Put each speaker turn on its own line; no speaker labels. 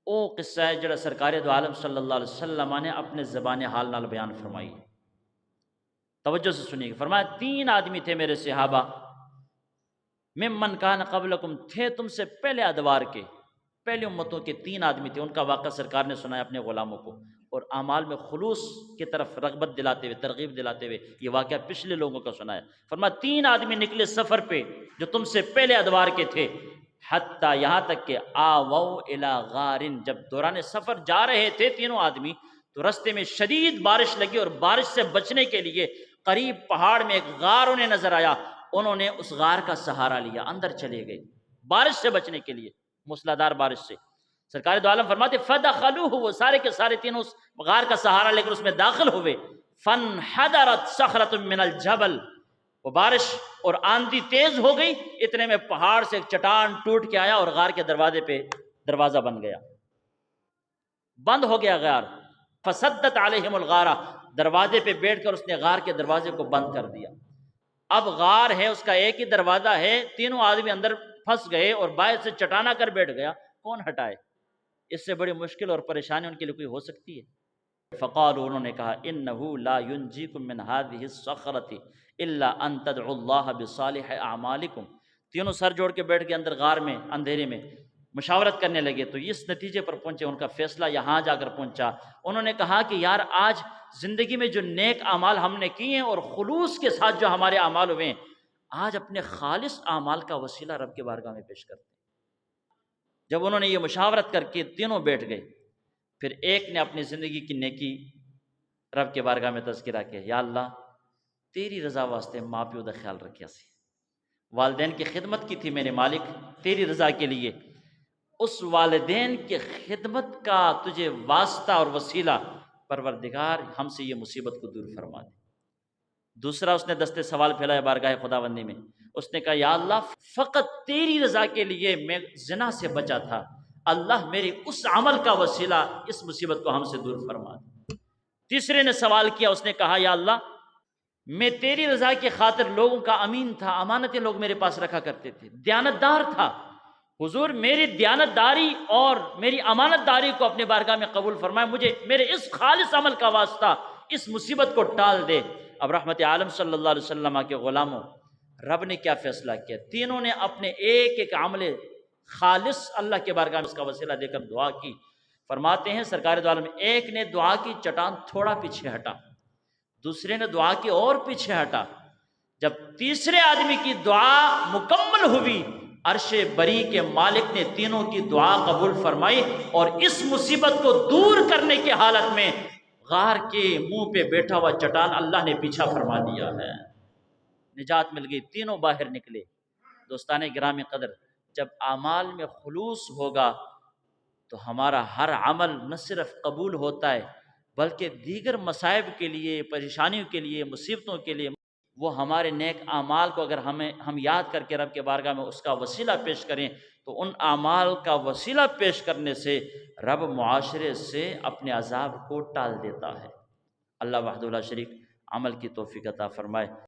او قصہ ہے جڑا سرکار دو عالم صلی اللہ علیہ وسلم نے اپنے زبان حال نال بیان فرمائی۔ توجہ سے سنیے گا، فرمایا 3 آدمی تھے میرے صحابہ، ممن کان قبلکم، تھے تم سے پہلے ادوار کے، پہلی امتوں کے 3 آدمی تھے، ان کا واقعہ سرکار نے سنایا اپنے غلاموں کو، اور اعمال میں خلوص کی طرف رغبت دلاتے ہوئے، ترغیب دلاتے ہوئے یہ واقعہ پچھلے لوگوں کا سنایا۔ فرمایا 3 آدمی نکلے سفر پہ جو تم سے پہلے ادوار کے تھے، حتیٰ یہاں تک کہ آوو الی غارن، جب دوران سفر جا رہے تھے تینوں آدمی تو رستے میں شدید بارش لگی، اور بارش سے بچنے کے لیے قریب پہاڑ میں ایک غار انہیں نظر آیا، انہوں نے اس غار کا سہارا لیا، اندر چلے گئے بارش سے بچنے کے لیے، موسلادھار بارش سے۔ سرکار دو عالم فرماتے فدخلوہ، وہ سارے کے سارے تینوں اس غار کا سہارا لے کر اس میں داخل ہوئے، فانحدرت صخرۃ من الجبل، وہ بارش اور آندھی تیز ہو گئی، اتنے میں پہاڑ سے ایک چٹان ٹوٹ کے آیا اور غار کے دروازے پہ دروازہ بن گیا، بند ہو گیا غار، فسدت علیہم الغارہ، دروازے پہ بیٹھ کر اس نے غار کے دروازے کو بند کر دیا۔ اب غار ہے، اس کا ایک ہی دروازہ ہے، تینوں آدمی اندر پھنس گئے اور باہر سے چٹانا کر بیٹھ گیا، کون ہٹائے؟ اس سے بڑی مشکل اور پریشانی ان کے لیے کوئی ہو سکتی ہے؟ فقالوا، انہوں نے کہا انہ لا ینجیکم من هذه الصخرة الا ان تدعوا اللہ بصالح اعمالکم، تینوں سر جوڑ کے بیٹھ گئے اندر غار میں، اندھیرے میں مشاورت کرنے لگے، تو اس نتیجے پر پہنچے، ان کا فیصلہ یہاں جا کر پہنچا، انہوں نے کہا کہ یار آج زندگی میں جو نیک اعمال ہم نے کیے ہیں اور خلوص کے ساتھ جو ہمارے اعمال ہوئے ہیں، آج اپنے خالص اعمال کا وسیلہ رب کے بارگاہ میں پیش کرتے ہیں۔ جب انہوں نے یہ مشاورت کر کے تینوں بیٹھ گئے، پھر ایک نے اپنی زندگی کی نیکی رب کے بارگاہ میں تذکرہ کیا، یا اللہ تیری رضا واسطے ماں پیو دا خیال رکھیا سی، والدین کی خدمت کی تھی میرے مالک تیری رضا کے لیے، اس والدین کی خدمت کا تجھے واسطہ اور وسیلہ پروردگار ہم سے یہ مصیبت کو دور فرما دے۔ دوسرا اس نے دستے سوال پھیلایا بارگاہ خداوندی میں، اس نے کہا یا اللہ فقط تیری رضا کے لیے میں زنا سے بچا تھا، اللہ میری اس عمل کا وسیلہ اس مصیبت کو ہم سے دور فرما دے۔ تیسرے نے سوال کیا، اس نے کہا یا اللہ میں تیری رضا کی خاطر لوگوں کا امین تھا، امانتیں لوگ میرے پاس رکھا کرتے تھے، دیانتدار تھا، حضور میری دیانتداری اور میری امانت داری کو اپنے بارگاہ میں قبول فرمائے، مجھے میرے اس خالص عمل کا واسطہ اس مصیبت کو ٹال دے۔ اب رحمت عالم صلی اللہ علیہ وسلم کے غلاموں، رب نے کیا فیصلہ کیا؟ تینوں نے اپنے ایک ایک عمل خالص اللہ کے بارگاہ میں اس کا وسیلہ دے کر دعا کی۔ فرماتے ہیں سرکار دو عالم، ایک نے دعا کی، چٹان تھوڑا پیچھے ہٹا، دوسرے نے دعا کی اور پیچھے ہٹا، جب تیسرے آدمی کی دعا مکمل ہوئی، عرش بری کے مالک نے تینوں کی دعا قبول فرمائی، اور اس مصیبت کو دور کرنے کی حالت میں غار کے منہ پہ بیٹھا ہوا چٹان اللہ نے پیچھا فرما دیا ہے، نجات مل گئی، تینوں باہر نکلے۔ دوستان گرامی قدر، جب اعمال میں خلوص ہوگا تو ہمارا ہر عمل نہ صرف قبول ہوتا ہے بلکہ دیگر مصائب کے لیے، پریشانیوں کے لیے، مصیبتوں کے لیے، وہ ہمارے نیک اعمال کو اگر ہم یاد کر کے رب کے بارگاہ میں اس کا وسیلہ پیش کریں تو ان اعمال کا وسیلہ پیش کرنے سے رب معاشرے سے اپنے عذاب کو ٹال دیتا ہے۔ اللہ وحدہ لا شریک عمل کی توفیق عطا فرمائے۔